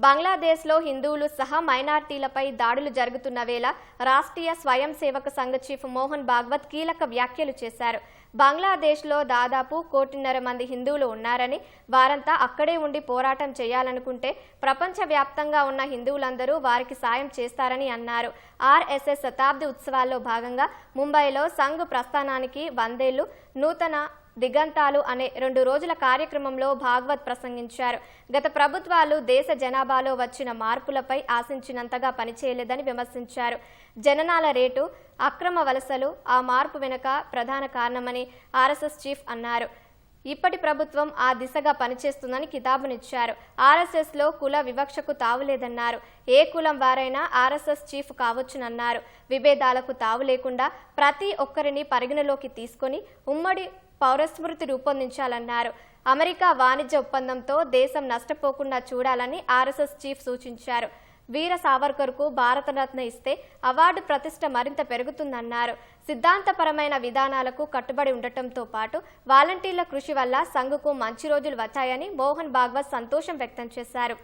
బంగ్లాదేశ్లో హిందువులు సహా మైనార్టీలపై దాడులు జరుగుతున్న వేళ రాష్ట్రీయ స్వయం సేవక సంఘ చీఫ్ మోహన్ భాగవత్ కీలక వ్యాఖ్యలు చేశారు. బంగ్లాదేశ్లో దాదాపు 1.5 కోటి మంది హిందువులు ఉన్నారని, వారంతా అక్కడే ఉండి పోరాటం చేయాలనుకుంటే ప్రపంచవ్యాప్తంగా ఉన్న హిందువులందరూ వారికి సాయం చేస్తారని అన్నారు. ఆర్ఎస్ఎస్ శతాబ్ది ఉత్సవాల్లో భాగంగా ముంబైలో సంఘ్ ప్రస్థానానికి 100 ఏళ్లు నూతన దిగంతాలు అనే 2 రోజుల కార్యక్రమంలో భాగవత్ ప్రసంగించారు. గత ప్రభుత్వాలు దేశ జనాభాలో వచ్చిన మార్పులపై ఆశించినంతగా పనిచేయలేదని విమర్శించారు. జననాల రేటు, అక్రమ వలసలు ఆ మార్పు వెనుక ప్రధాన కారణమని ఆర్ఎస్ఎస్ చీఫ్ అన్నారు. ఇప్పటి ప్రభుత్వం ఆ దిశగా పనిచేస్తుందని కితాబునిచ్చారు. ఆర్ఎస్ఎస్లో కుల వివక్షకు తావులేదన్నారు. ఏ కులం వారైనా ఆర్ఎస్ఎస్ చీఫ్ కావచ్చునన్నారు. విభేదాలకు తావు లేకుండా ప్రతి ఒక్కరిని పరిగణలోకి తీసుకొని ఉమ్మడి పౌరస్మృతి రూపొందించాలన్నారు. అమెరికా వాణిజ్య ఒప్పందంతో దేశం నష్టపోకుండా చూడాలని ఆర్ఎస్ఎస్ చీఫ్ సూచించారు. వీర సావర్కర్కు భారతరత్న ఇస్తే అవార్డు ప్రతిష్ట మరింత పెరుగుతుందన్నారు. సిద్ధాంతపరమైన విధానాలకు కట్టుబడి ఉండటంతో పాటు వాలంటీర్ల కృషి వల్ల సంఘ్కు మంచి రోజులు వచ్చాయని మోహన్ భాగవత్ సంతోషం వ్యక్తం చేశారు.